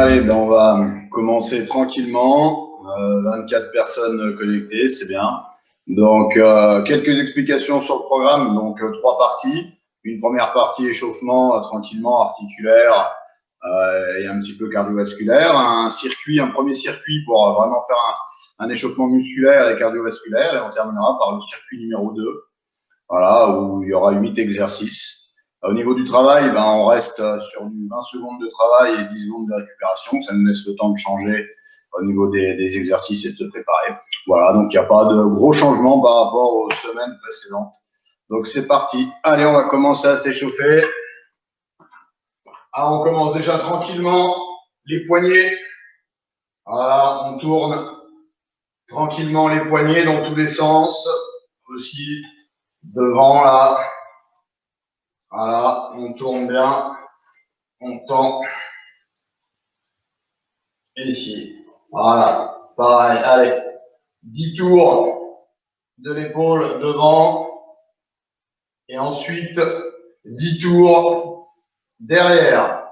Allez, ben on va commencer tranquillement. 24 personnes connectées, c'est bien. Donc, quelques explications sur le programme. Donc, 3 parties. Une première partie échauffement tranquillement, articulaire et un petit peu cardiovasculaire. Un premier circuit pour vraiment faire un échauffement musculaire et cardiovasculaire. Et on terminera par le circuit numéro 2, voilà, où il y aura 8 exercices. Au niveau du travail, ben, on reste sur du 20 secondes de travail et 10 secondes de récupération. Ça nous laisse le temps de changer au niveau des exercices et de se préparer. Voilà, donc il n'y a pas de gros changements par rapport aux semaines précédentes. Donc c'est parti. Allez, on va commencer à s'échauffer. On commence déjà tranquillement. Les poignets. Voilà, on tourne tranquillement les poignets dans tous les sens. Aussi devant là. Voilà, on tourne bien, on tend ici. Voilà, pareil, allez, 10 tours de l'épaule devant et ensuite 10 tours derrière.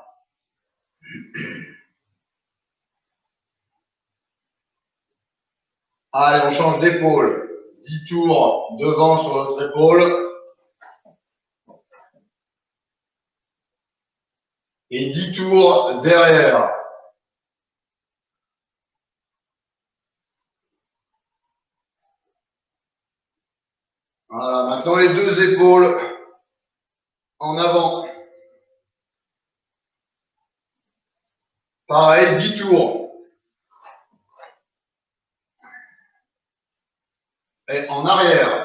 Allez, on change d'épaule. 10 tours devant sur l'autre épaule. Et 10 tours derrière. Voilà, maintenant les deux épaules en avant. Pareil, 10 tours. Et en arrière.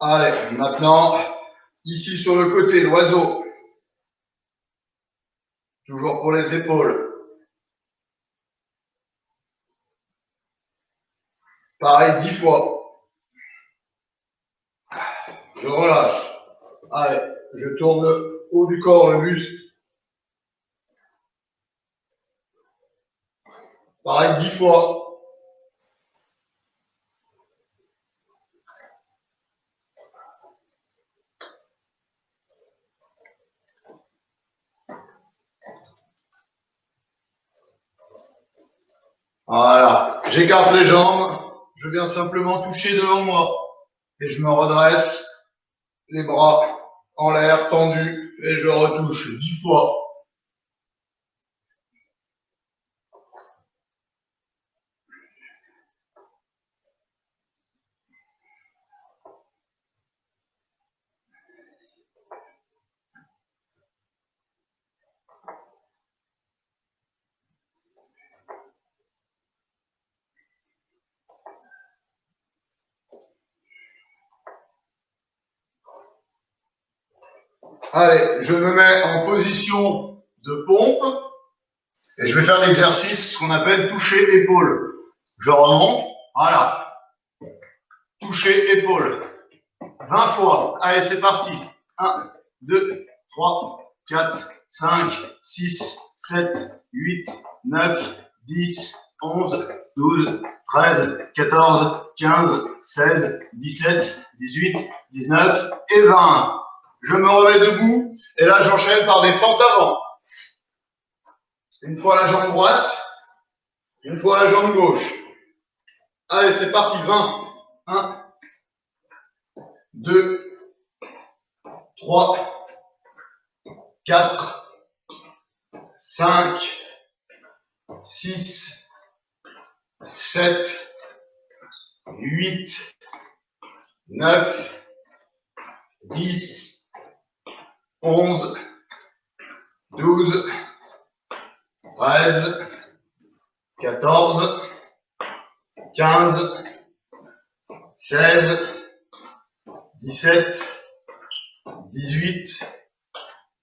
Allez, maintenant, ici sur le côté, l'oiseau. Toujours pour les épaules. Pareil, 10 fois. Je relâche. Allez, je tourne le haut du corps, le buste. Pareil, 10 fois. Voilà, j'écarte les jambes. Je viens simplement toucher devant moi. Et je me redresse. Les bras en l'air, tendus. Et je retouche 10 fois. Allez, je me mets en position de pompe et je vais faire l'exercice, ce qu'on appelle toucher épaule. Je remonte, voilà. Toucher épaule. 20 fois. Allez, c'est parti. 1, 2, 3, 4, 5, 6, 7, 8, 9, 10, 11, 12, 13, 14, 15, 16, 17, 18, 19 et 20. Je me remets debout et là j'enchaîne par des fentes avant. Une fois la jambe droite, une fois la jambe gauche. Allez, c'est parti, 20. 1, 2, 3, 4, 5, 6, 7, 8, 9, 10, 11, 12, 13, 14, 15, 16, 17, 18,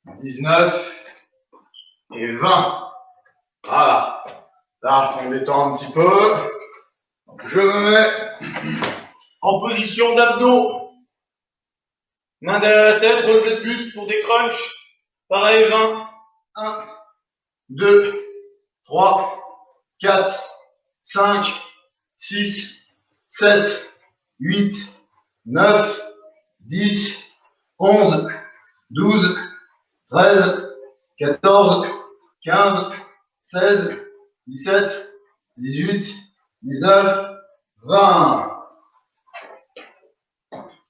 19 et 20. Voilà. Là, on détend un petit peu. Je me mets en position d'abdos. Main derrière la tête, relevé de buste pour des crunchs. Pareil, 20. 1, 2, 3, 4, 5, 6, 7, 8, 9, 10, 11, 12, 13, 14, 15, 16, 17, 18, 19, 20.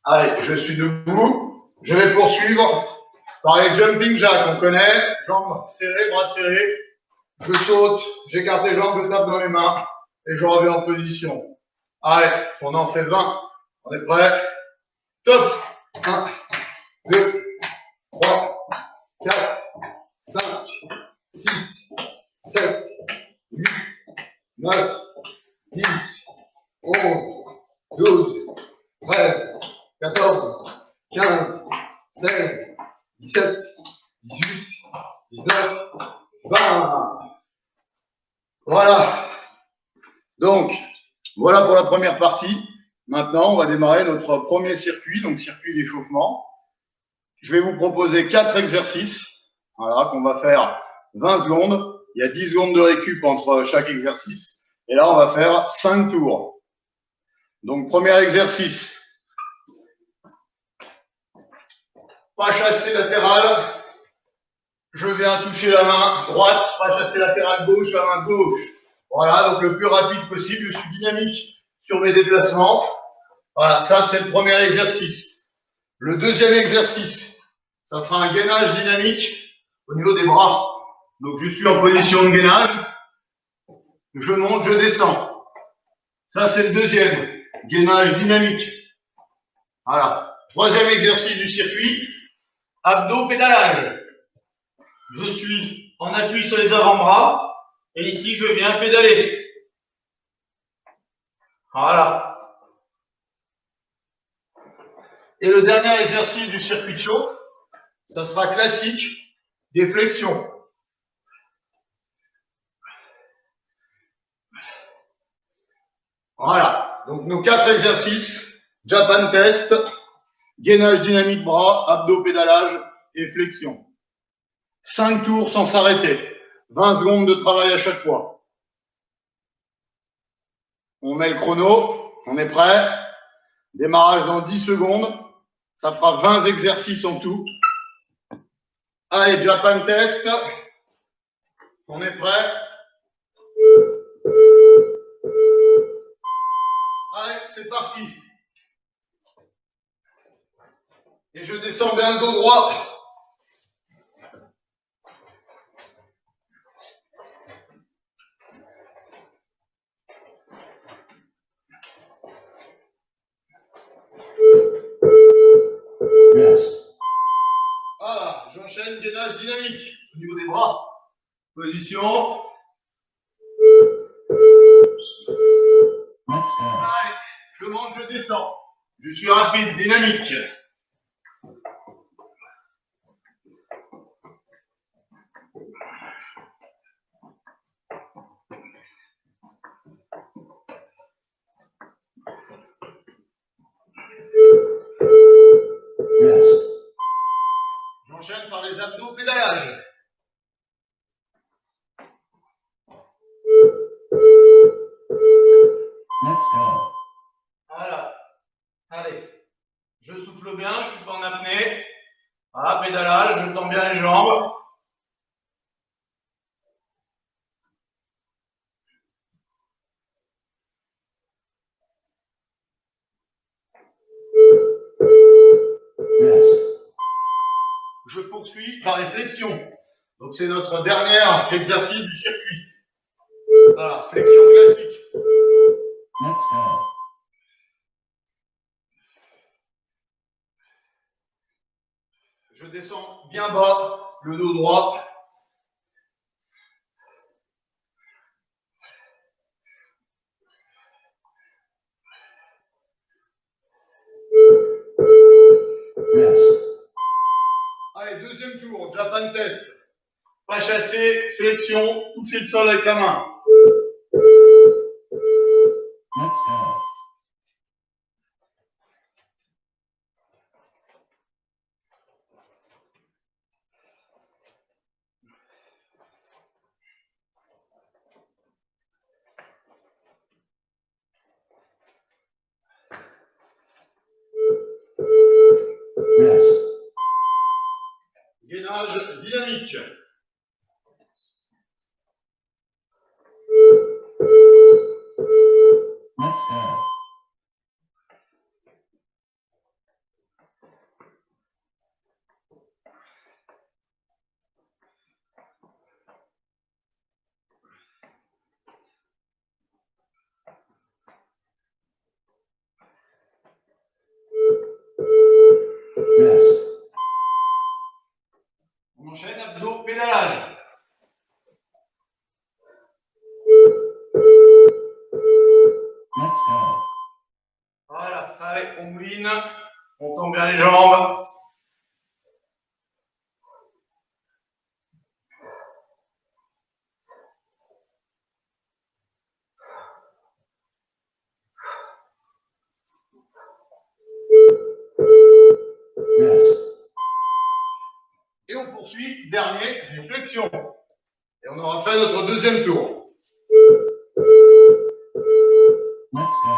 Allez, je suis debout. Je vais poursuivre par les jumping jacks. On connaît, jambes serrées, bras serrés. Je saute, j'écarte les jambes, je tape dans les mains et je reviens en position. Allez, on en fait 20. On est prêt? Top! 1, 2, 3, 4, 5, 6, 7, 8, 9, 10, 11, 12, 13, 14, 15, 16, 17, 18, 19, 20. Voilà. Donc, voilà pour la première partie. Maintenant, on va démarrer notre premier circuit, donc circuit d'échauffement. Je vais vous proposer 4 exercices, voilà, qu'on va faire 20 secondes. Il y a 10 secondes de récup entre chaque exercice. Et là, on va faire 5 tours. Donc, premier exercice. Pas chassé latéral. Je viens toucher la main droite, pas chassé latéral gauche, la main gauche. Voilà, donc le plus rapide possible. Je suis dynamique sur mes déplacements. Voilà, ça, c'est le premier exercice. Le deuxième exercice, ça sera un gainage dynamique au niveau des bras. Donc, je suis en position de gainage. Je monte, je descends. Ça, c'est le deuxième. Gainage dynamique. Voilà. Troisième exercice du circuit. Abdos, pédalage. Je suis en appui sur les avant-bras. Et ici, je viens pédaler. Voilà. Et le dernier exercice du circuit de chauffe, ça sera classique, des flexions. Voilà. Donc, nos 4 exercices, Japan test, gainage dynamique bras, abdos, pédalage et flexion. 5 tours sans s'arrêter. 20 secondes de travail à chaque fois. On met le chrono. On est prêt. Démarrage dans 10 secondes. Ça fera 20 exercices en tout. Allez, Japan test. On est prêt. Allez, c'est parti. Et je descends bien le dos droit. Yes. Voilà, j'enchaîne gainage dynamique au niveau des bras. Position. Let's go. Allez, je monte, je descends. Je suis rapide, dynamique. Yes. J'enchaîne par les abdos, pédalage. Let's go. Voilà. Allez. Je souffle bien, je suis pas en apnée. Voilà, pédalage, je tends bien les jambes. Yes. Je poursuis par les flexions. Donc c'est notre dernier exercice du circuit. Voilà, flexion classique. Let's go. Je descends bien bas, le dos droit. Yes. Allez, deuxième tour, Japan test. Pas chassé, flexion, toucher le sol avec la main. Let's go. Rest. Gainage dynamique. Let's go. Rest. On enchaîne abdos, pédalage. Let's go. Voilà, allez, on mouline, on tend bien les jambes. Rest. Et on poursuit, dernier, les flexions. Et on aura fait notre deuxième tour. Let's go.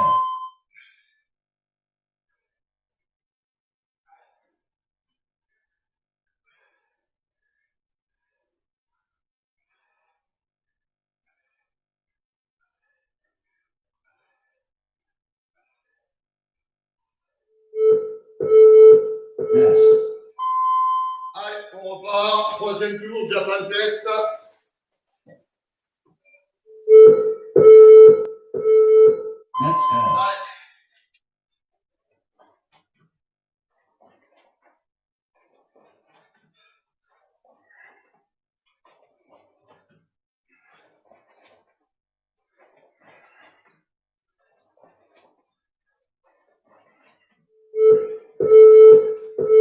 Rest. Allez, on repart. Troisième tour, Japan test. Let's go. Allez.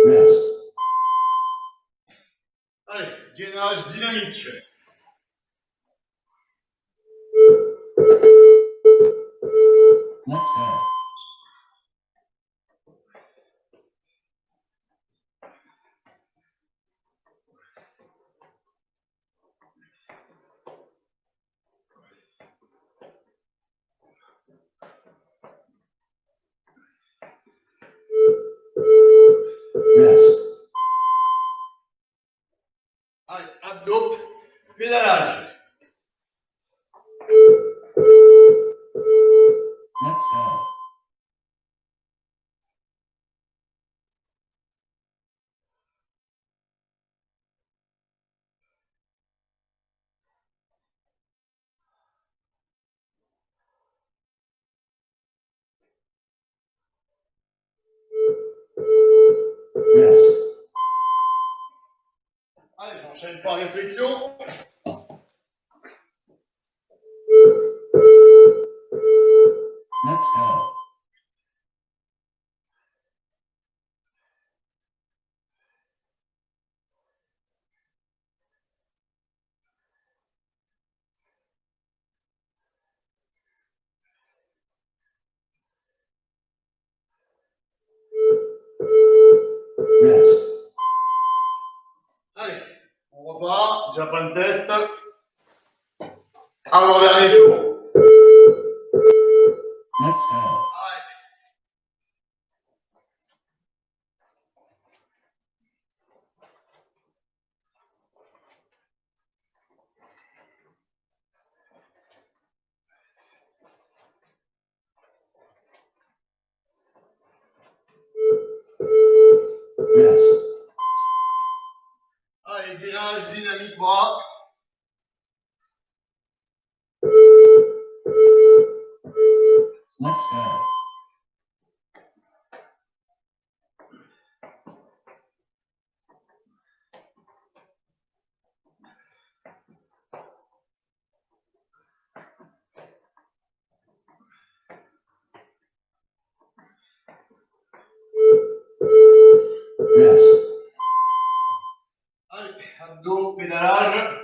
Rest. Allez, gainage dynamique. Let's go. Rest. Allez, abdos, pédalage. Let's go. Rest. Allez, j'enchaîne par les flexions. Let's go. Rest. Allez, on repart. Japan test. Avant-dernier tour. Let's go. Allez. Rest. Allez, gainage dynamique bras. Let's go. Rest. Allez, abdos, pédalage.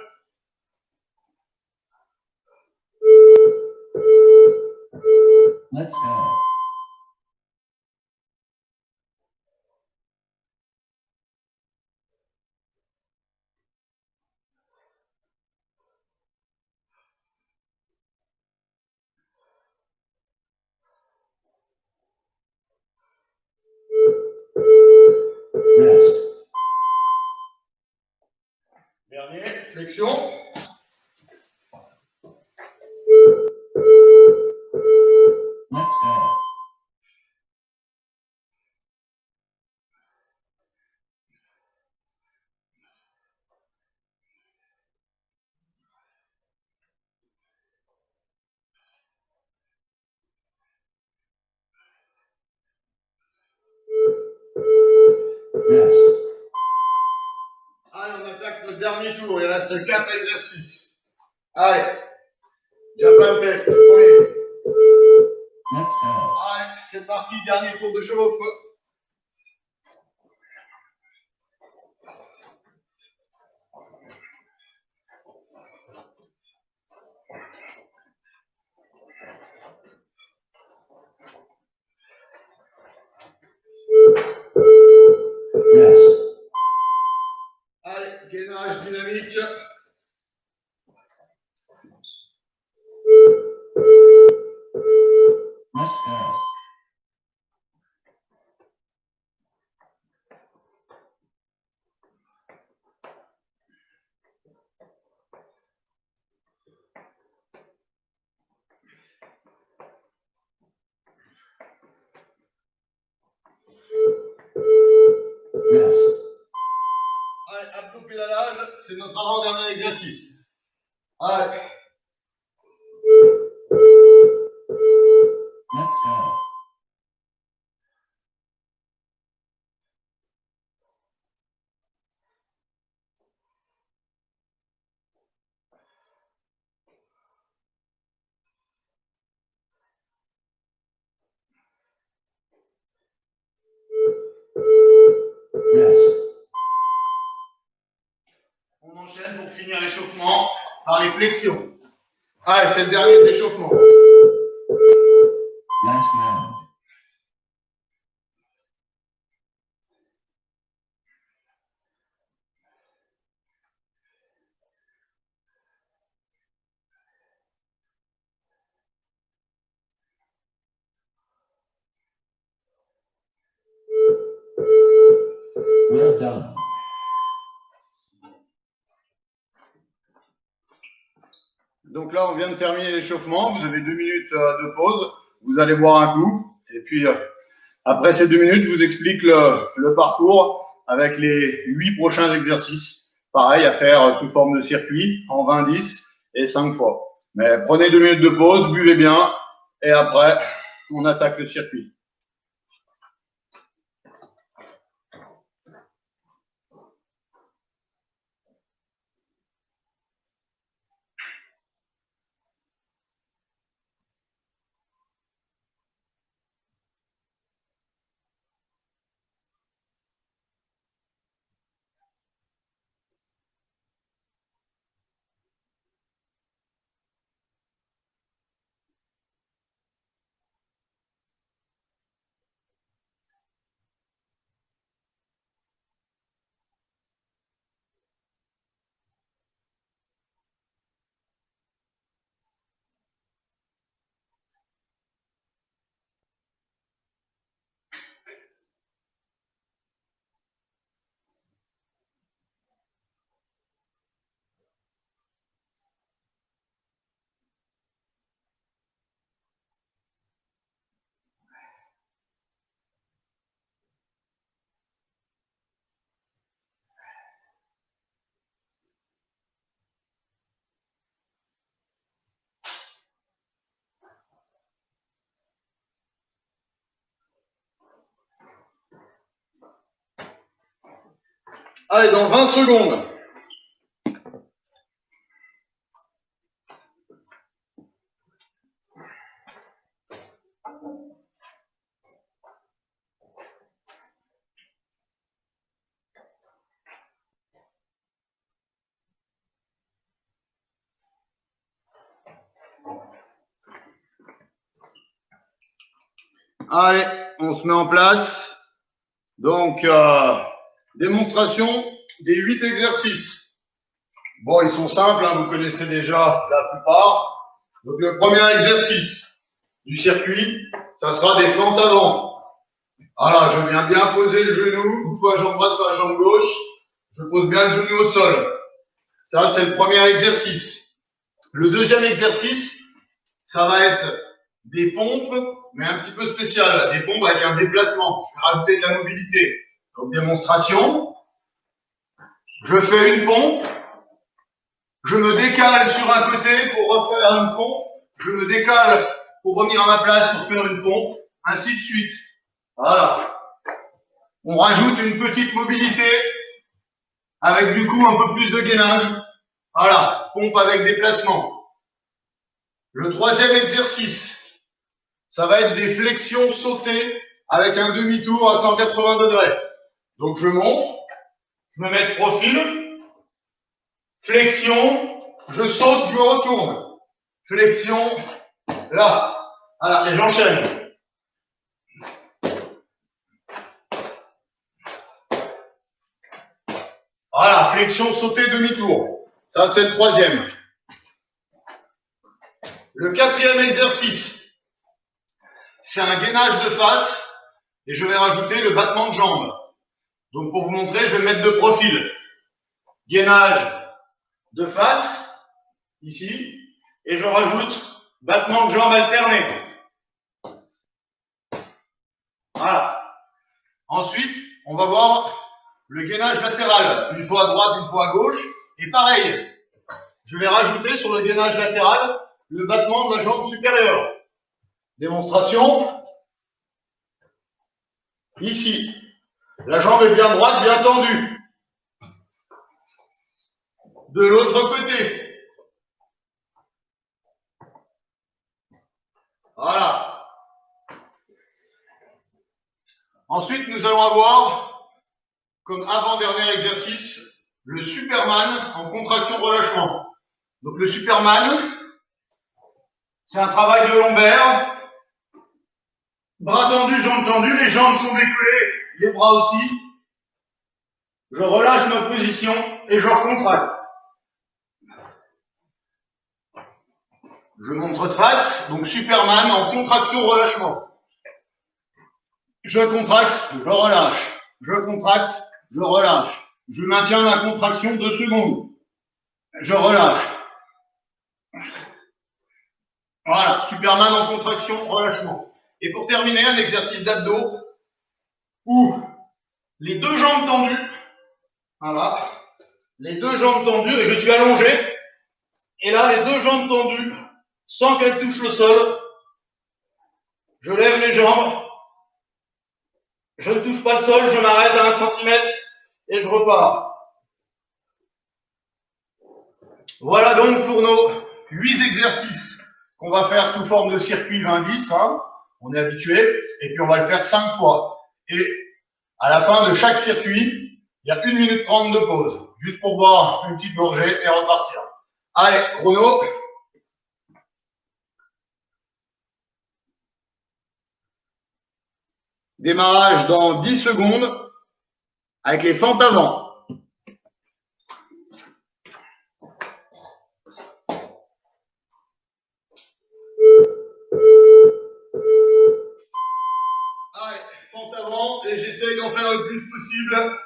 Let's go. Rest. Dernier, flexion. Let's go. Rest. Allez, on attaque notre dernier tour. Il reste 4 exercices. Allez, Japan test. Premier. Let's go. Allez, c'est parti. Dernier tour de chauffe. Rest. Allez, gainage dynamique. Let's go. Rest. Allez, abdos-pédalage, c'est notre avant-dernier exercice. Allez. Let's go. Rest. On enchaîne pour finir l'échauffement par les flexions. Allez, c'est le dernier d'échauffement. Last round. Well done. Donc là, on vient de terminer l'échauffement. Vous avez 2 minutes de pause. Vous allez boire un coup. Et puis, après ces 2 minutes, je vous explique le parcours avec les 8 prochains exercices. Pareil, à faire sous forme de circuit en 20-10 et 5 fois. Mais prenez 2 minutes de pause, buvez bien. Et après, on attaque le circuit. Allez, dans 20 secondes. Allez, on se met en place. Donc, démonstration des 8 exercices. Bon, ils sont simples, hein, vous connaissez déjà la plupart. Donc, le premier exercice du circuit, ça sera des fentes avant. Voilà, je viens bien poser le genou, une fois jambe droite, soit jambe gauche. Je pose bien le genou au sol. Ça, c'est le premier exercice. Le deuxième exercice, ça va être des pompes, mais un petit peu spéciales. Des pompes avec un déplacement. Je vais rajouter de la mobilité. Donc, démonstration. Je fais une pompe. Je me décale sur un côté pour refaire une pompe. Je me décale pour revenir à ma place pour faire une pompe. Ainsi de suite. Voilà. On rajoute une petite mobilité avec du coup un peu plus de gainage. Voilà. Pompe avec déplacement. Le troisième exercice, ça va être des flexions sautées avec un demi-tour à 180 degrés. Donc je monte, je me mets de profil, flexion, je saute, je me retourne. Flexion, là. Voilà, et j'enchaîne. Voilà, flexion sautée demi-tour. Ça, c'est le troisième. Le quatrième exercice, c'est un gainage de face et je vais rajouter le battement de jambes. Donc pour vous montrer, je vais me mettre de profil. Gainage de face, ici, et je rajoute battement de jambes alterné. Voilà. Ensuite, on va voir le gainage latéral, une fois à droite, une fois à gauche, et pareil, je vais rajouter sur le gainage latéral le battement de la jambe supérieure. Démonstration. Ici, la jambe est bien droite, bien tendue. De l'autre côté. Voilà. Ensuite, nous allons avoir, comme avant-dernier exercice, le Superman en contraction-relâchement. Donc le Superman, c'est un travail de lombaire. Bras tendus, jambes tendues, les jambes sont décollées, les bras aussi. Je relâche ma position et je recontracte. Je montre de face, donc Superman en contraction-relâchement. Je contracte, je relâche. Je contracte, je relâche. Je maintiens ma contraction 2 secondes. Je relâche. Voilà, Superman en contraction, relâchement. Et pour terminer, un exercice d'abdos où les deux jambes tendues, voilà, les deux jambes tendues, et je suis allongé, et là, les deux jambes tendues, sans qu'elles touchent le sol, je lève les jambes, je ne touche pas le sol, je m'arrête à 1 centimètre, et je repars. Voilà donc pour nos 8 exercices qu'on va faire sous forme de circuit 20-10, hein. On est habitué, et puis on va le faire 5 fois. Et à la fin de chaque circuit, il y a 1 minute 30 de pause, juste pour boire une petite gorgée et repartir. Allez, chrono. Démarrage dans 10 secondes avec les fentes avant. Allez, fente avant et j'essaye d'en faire le plus possible.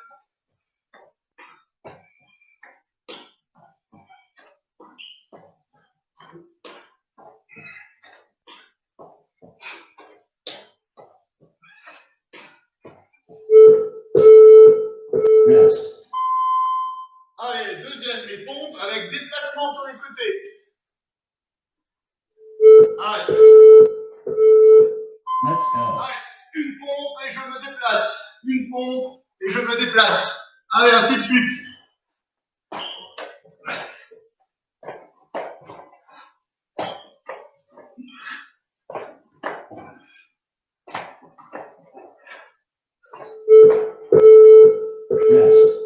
Rest. Allez, deuxième, les pompes avec déplacement sur les côtés. Allez. Let's go. Allez, une pompe et je me déplace. Une pompe et je me déplace. Allez, ainsi de suite. Rest.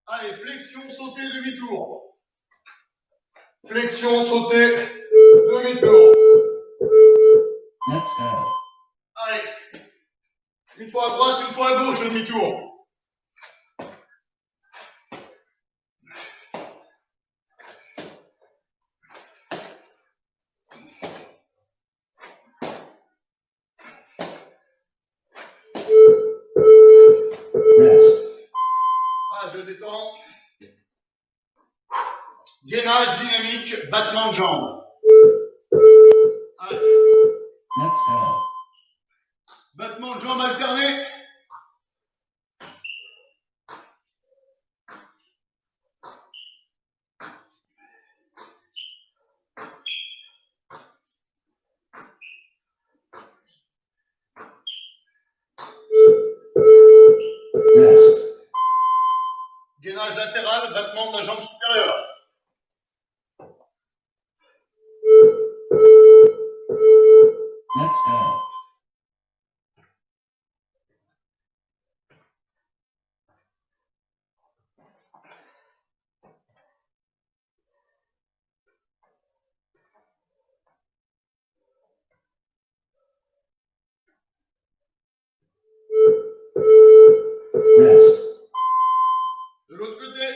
Allez, flexion, sauter, demi-tour. Flexion, sauter, demi-tour. Let's go. Allez, une fois à droite, une fois à gauche, demi-tour. dynamique, battement de jambes. Allez. Let's go. Battement de jambes alterné. Rest. Gainage latéral, battement de la jambe supérieure. Let's go. Rest. De l'autre côté.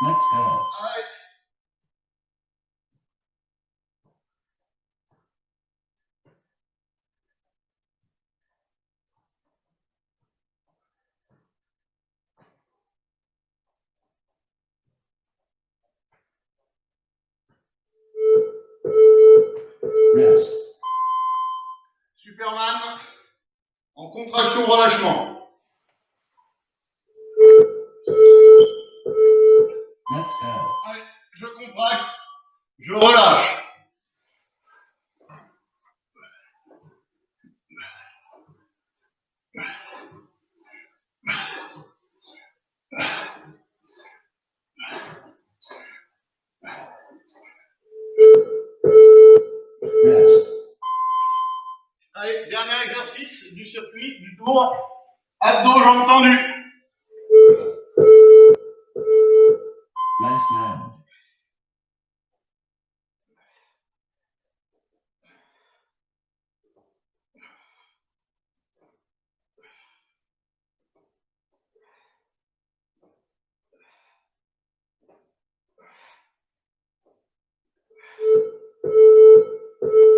Let's go. Allez. Rest. Superman. En contraction, relâchement. Let's go. Allez, je contracte, je relâche. Rest. Allez, dernier exercice du circuit, du tour. Abdos, jambes tendues. Last round.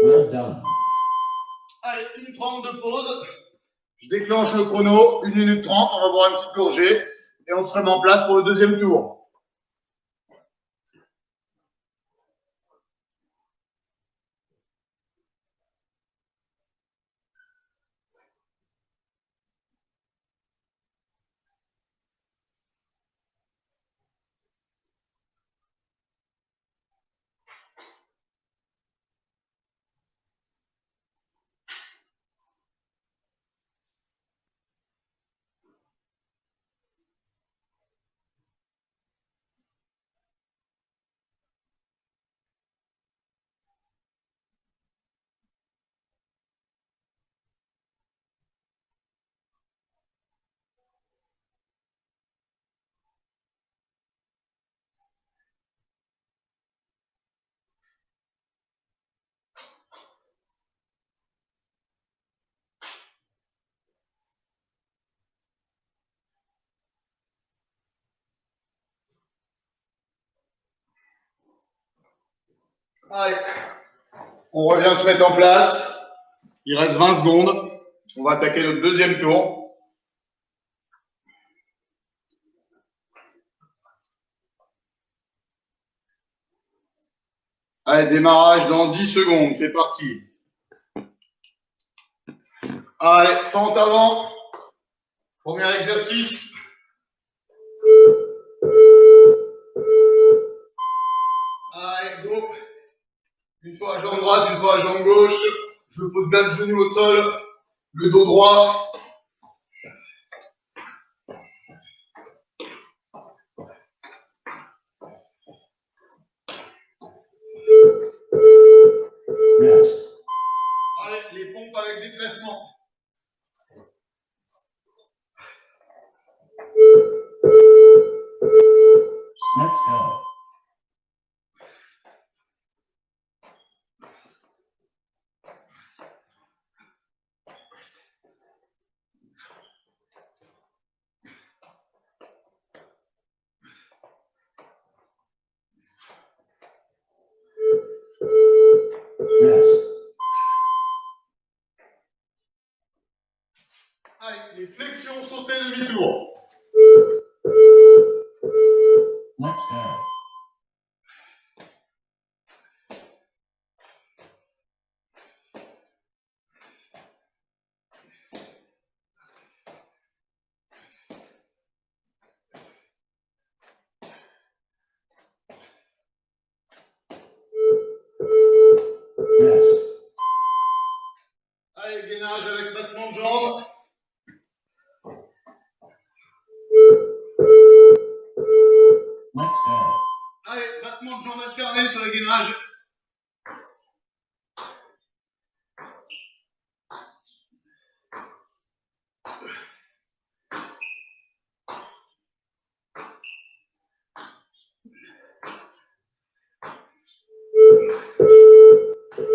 Well done. Allez, 1 minute 30 de pause. Je déclenche le chrono, 1 minute 30, on va boire une petite gorgée et on se remet en place pour le deuxième tour. Allez, on revient se mettre en place. Il reste 20 secondes. On va attaquer notre deuxième tour. Allez, démarrage dans 10 secondes. C'est parti. Allez, fente avant. Premier exercice. Allez, go. Une fois à jambe droite, une fois à jambe gauche. Je pose bien le genou au sol, le dos droit. Rest. Allez, les pompes avec des placements. Let's go. Rest. Let's go. Rest. Allez, gainage avec battement de jambes. Let's go. Allez, battement de jambes alterné sur le gainage.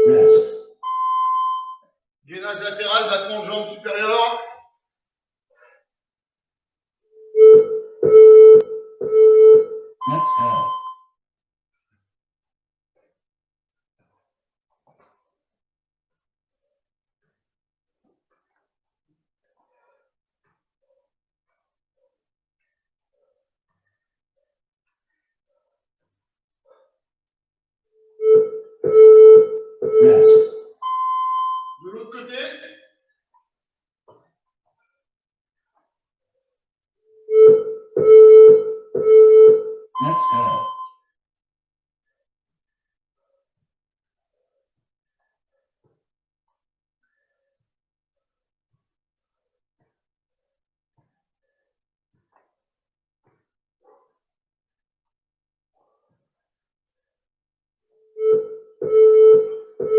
Rest. Gainage latéral, battement de jambes supérieur. Let's go. Rest. De l'autre côté. Let's go.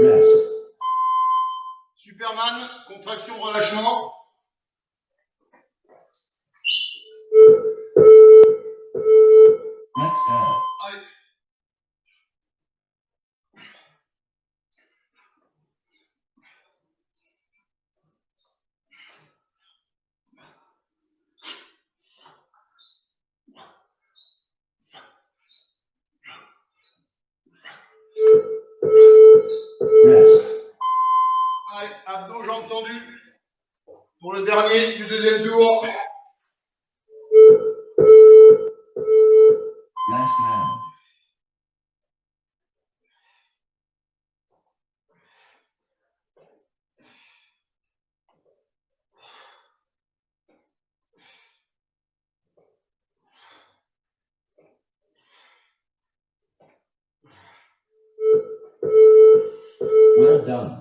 Rest. Superman, contraction, relâchement. Let's go. Allez. Rest. Allez, abdos, jambes tendues. Pour le dernier du deuxième tour. Last round. Well done.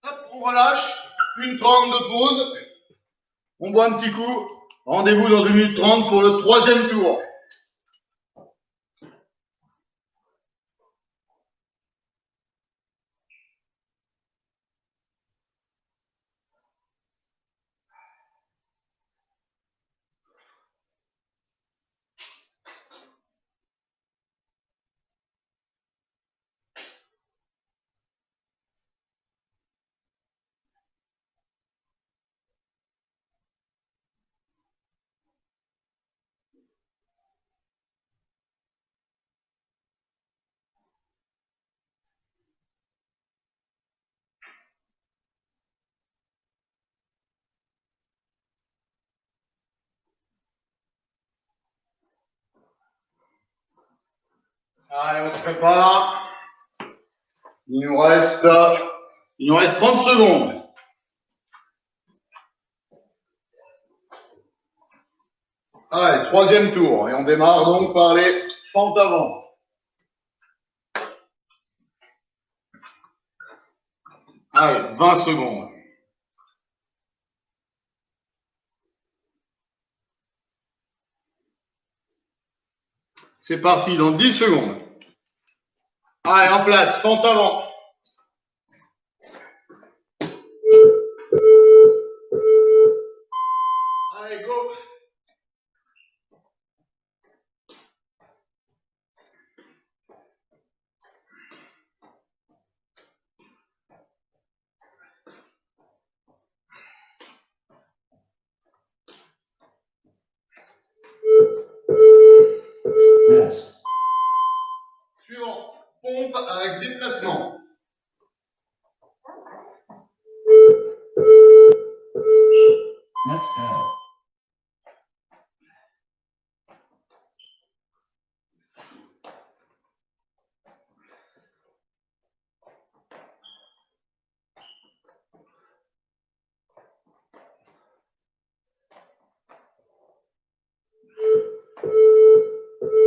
Hop, on relâche. 1:30 de pause. On boit un petit coup. Rendez-vous dans 1 minute 30 pour le troisième tour. Allez, on se prépare. Il nous reste 30 secondes. Allez, troisième tour. Et on démarre donc par les fentes avant. Allez, 20 secondes. C'est parti dans 10 secondes. Allez, en place, fente avant. Allez, go. Rest. Suivant, pompe avec déplacement. Let's go.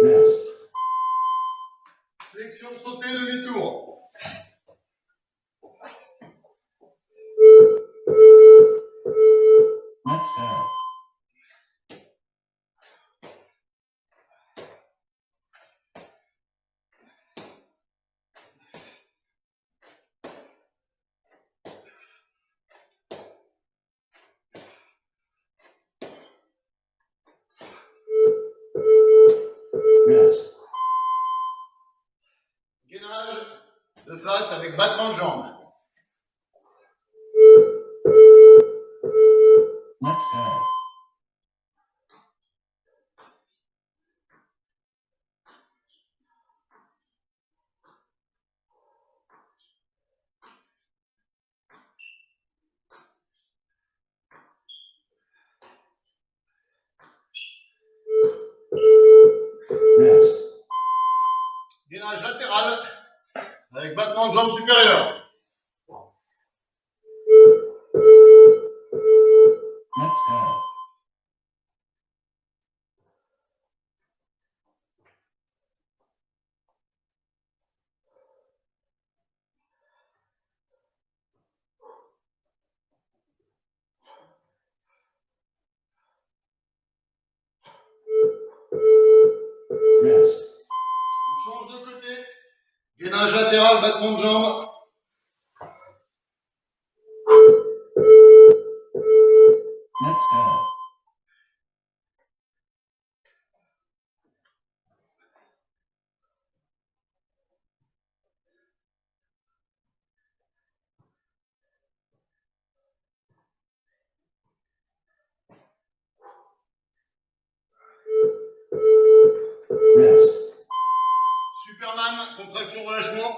Rest. Flexion sautée, demi-tour. Let's go. Rest. Gainage de face avec battement de jambe. Let's go. Rest. Gainage latéral avec battement de jambe supérieur. Let's go. Rest. On change de côté. Gainage latéral, battement de jambe. Let's go. Rest. Superman, contraction, relâchement.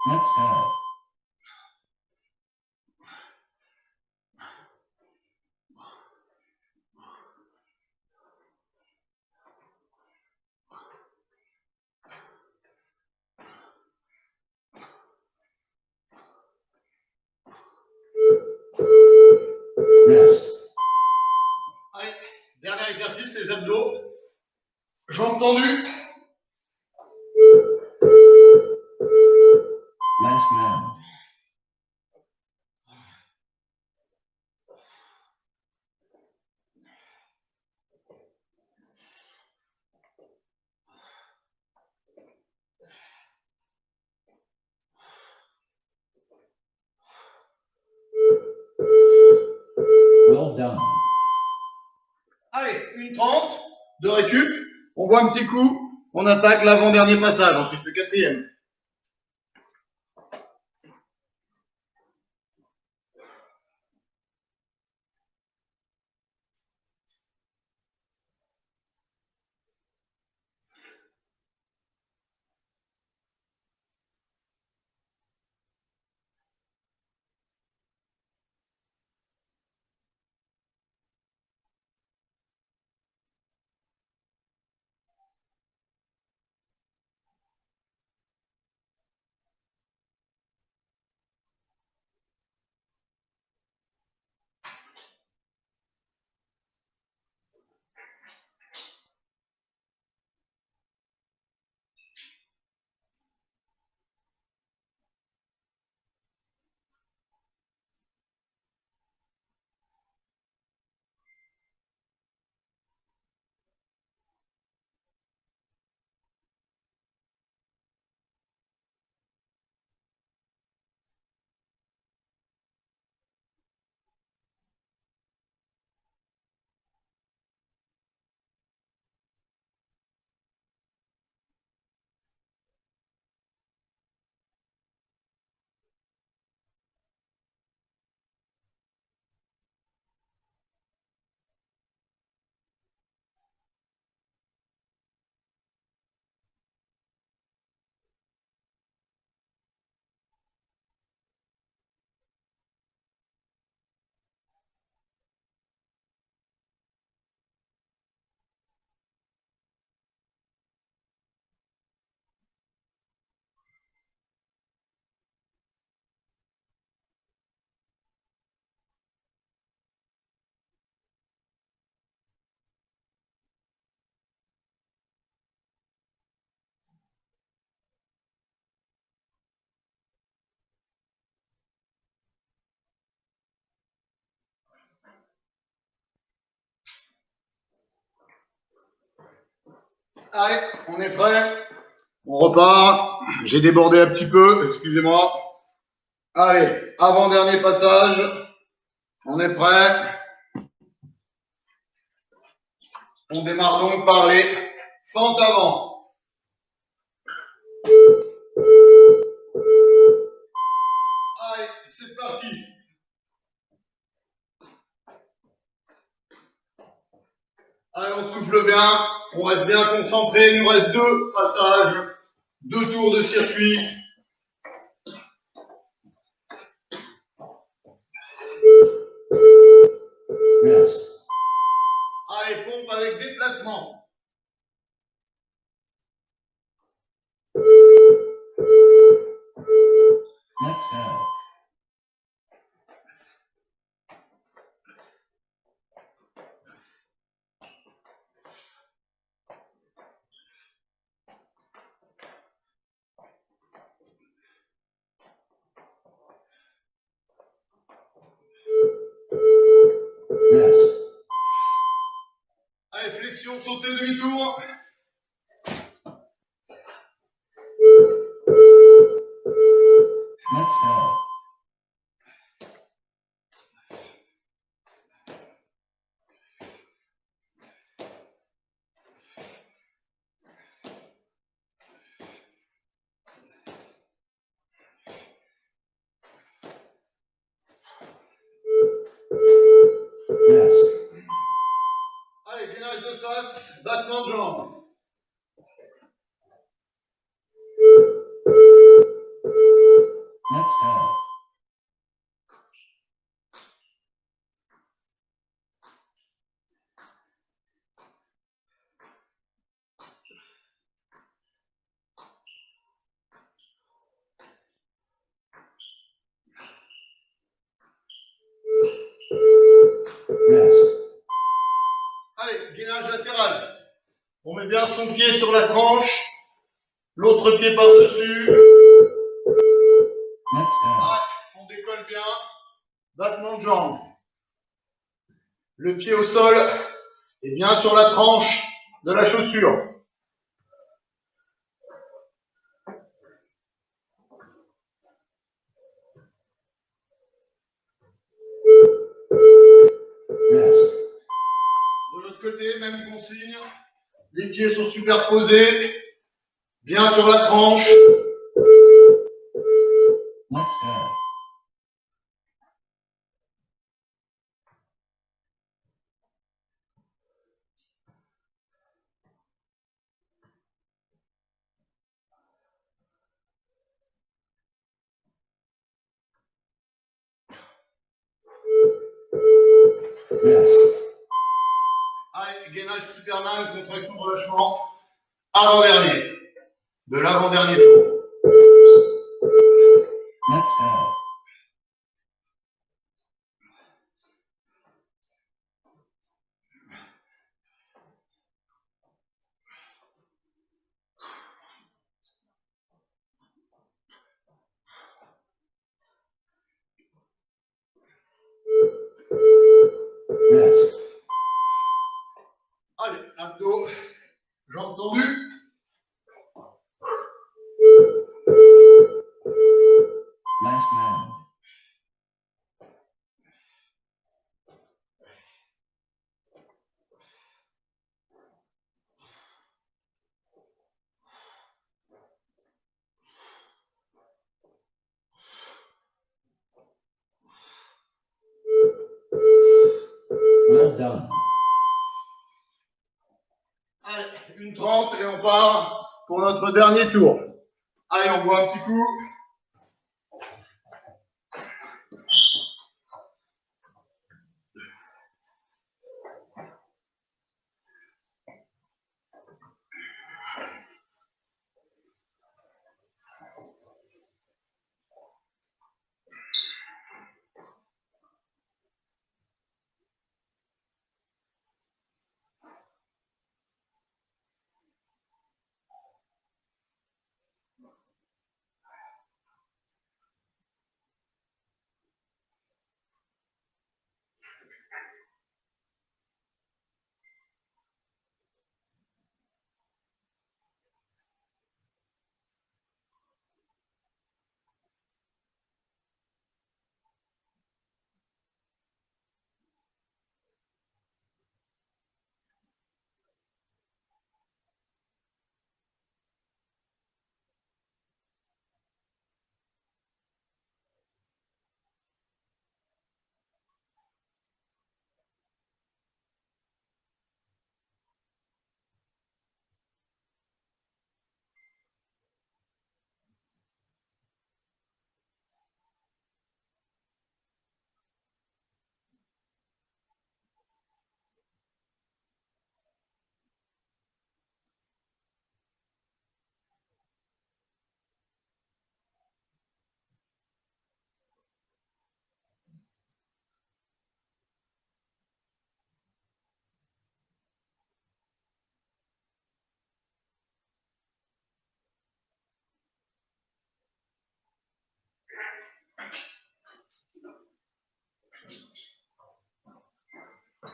Let's go. Rest. Allez, dernier exercice, les abdos. Jambes tendues. Last round. Well done. Allez, une 30 de récup. On voit un petit coup. On attaque l'avant-dernier passage. Ensuite, le quatrième. Allez, on est prêt. On repart. J'ai débordé un petit peu, excusez-moi. Allez, avant-dernier passage. On est prêt. On démarre donc par les fentes avant. Allez, c'est parti. Allez, on souffle bien. On reste bien concentré. Il nous reste 2 passages, 2 tours de circuit. Rest. Allez, pompe avec déplacement. Let's go. Rest. Allez, flexion, sauter, demi-tour. Let's go. Rest. Allez, gainage de face, battement de jambes. Let's go. Rest. Allez, gainage latéral. On met bien son pied sur la tranche, l'autre pied par-dessus. Let's go. On décolle bien. Battement de jambes. Le pied au sol et bien sur la tranche de la chaussure. Rest. De l'autre côté, même consigne. Les pieds sont superposés, bien sur la tranche. Let's go. Rest. Allez, gainage Superman, contraction relâchement. Avant-dernier. De l'avant-dernier tour. Let's go. Rest. Allez, abdos, jambes tendues. Last round. Well done. Allez, une 30 et on part pour notre dernier tour. Allez, on boit un petit coup.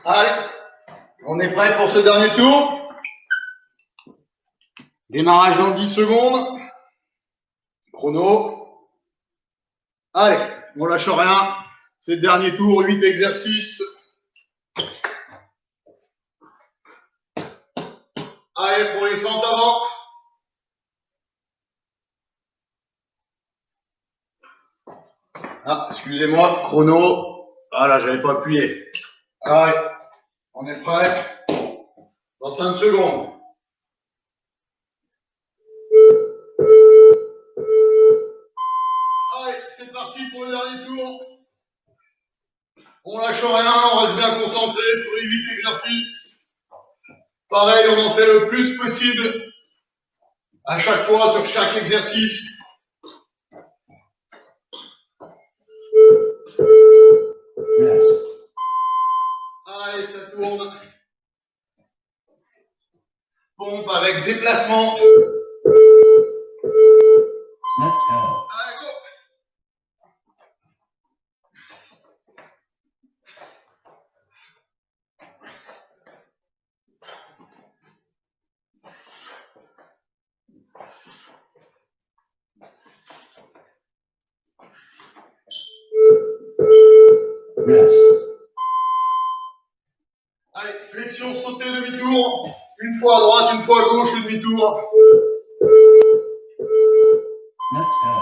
Allez, on est prêt pour ce dernier tour. Démarrage dans 10 secondes. Chrono. Allez, on lâche rien. C'est le dernier tour, 8 exercices. Allez, pour les fentes avant. Ah, excusez-moi, chrono. Ah là, j'avais pas appuyé. Allez, on est prêt. Dans 5 secondes. Allez, c'est parti pour le dernier tour. On lâche rien, on reste bien concentré sur les 8 exercices. Pareil, on en fait le plus possible à chaque fois sur chaque exercice. Rest. Allez, ça tourne. Pompe avec déplacement. Let's go. Allez, go. Rest. Allez, flexion, sauter, demi-tour. Une fois à droite, une fois à gauche, le demi-tour. Let's go.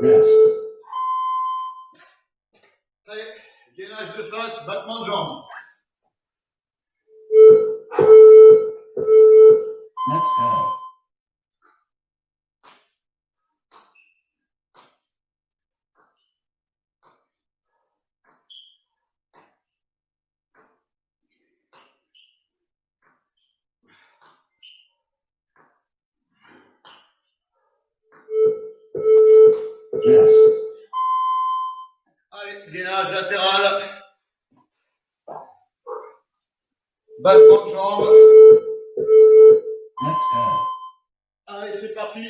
Rest. Allez, gainage de face, battement de jambes. Let's go. Rest. Allez, gainage latéral. Battement de jambes. Let's go. Allez, c'est parti.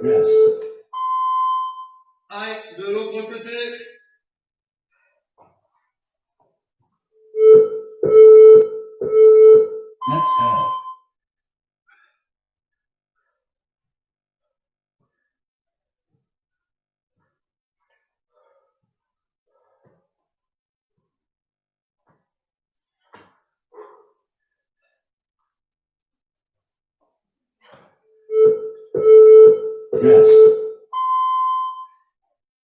Rest. Allez, de l'autre côté. Let's go. Rest.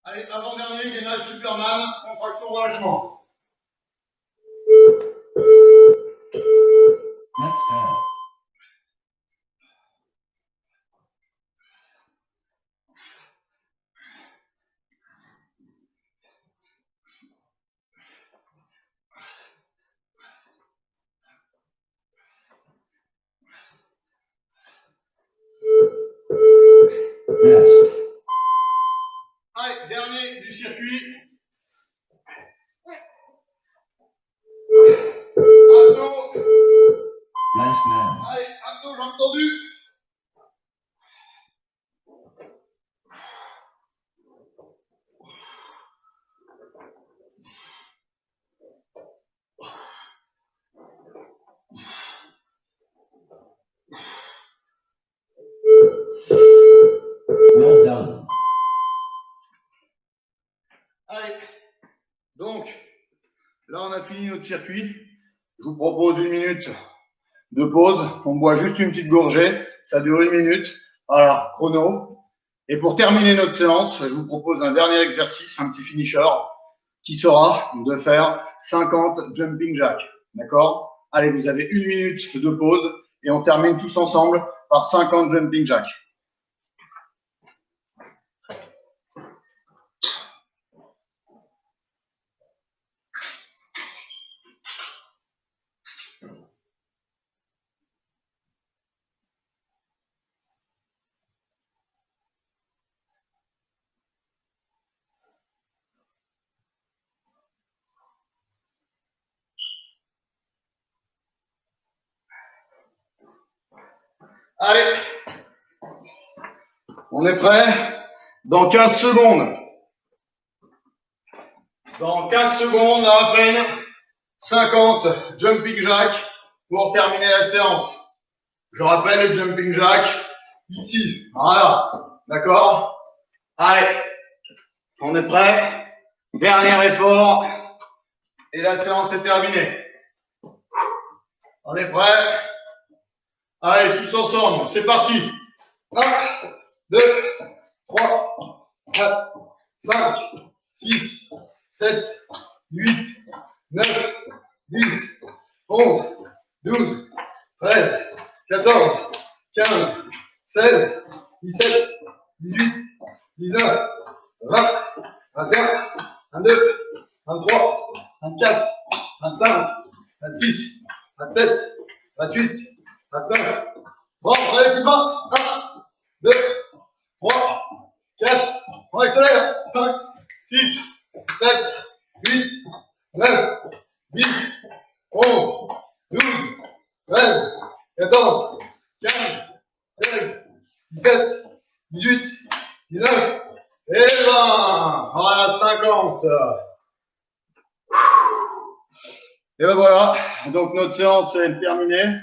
Allez, avant-dernier, gainage Superman, contraction relâchement. Let's go. Rest. Allez, dernier du circuit. Abdos. Last man. Allez, abdos, jambes tendues. Well done. Allez, donc, là on a fini notre circuit. Je vous propose 1 minute de pause. On boit juste une petite gorgée. Ça dure 1 minute. Voilà, chrono. Et pour terminer notre séance, je vous propose un dernier exercice, un petit finisher, qui sera de faire 50 jumping jacks. D'accord? Allez, vous avez 1 minute de pause et on termine tous ensemble par 50 jumping jacks. Allez. On est prêt? Dans 15 secondes. Dans 15 secondes, à peine 50 jumping jack pour terminer la séance. Je rappelle le jumping jack ici. Voilà. D'accord? Allez. On est prêt? Dernier effort. Et la séance est terminée. On est prêt? Allez, tous ensemble. C'est parti. 1, 2, 3, 4, 5, 6, 7, 8, 9, 10, 11, 12, 13, 14, 15, 16, 17, 18, 19, 20, 21, 22, 23, 24, 25, 26, 27, 28, 29, 30, allez, plus bas, 1, 2, 3, 4, on accélère, 5, 6, 7, 8, 9, 10, 11, 12, 13, 14, 15, 16, 17, 18, 19, et 20. Voilà, 50. Et ben voilà, donc notre séance est terminée.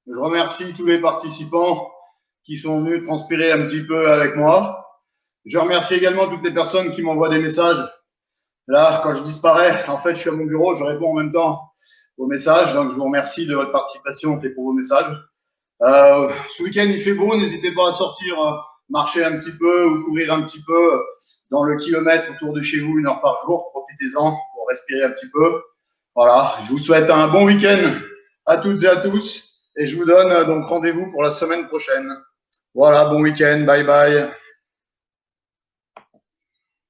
Je remercie tous les participants qui sont venus transpirer un petit peu avec moi. Je remercie également toutes les personnes qui m'envoient des messages. Là, quand je disparais, en fait, je suis à mon bureau, je réponds en même temps aux messages. Donc, je vous remercie de votre participation et pour vos messages. Ce week-end, il fait beau, n'hésitez pas à sortir, marcher un petit peu ou courir un petit peu dans le kilomètre autour de chez vous, 1 heure par jour. Profitez-en pour respirer un petit peu. Voilà, je vous souhaite un bon week-end à toutes et à tous et je vous donne donc rendez-vous pour la semaine prochaine. Voilà, bon week-end, bye bye.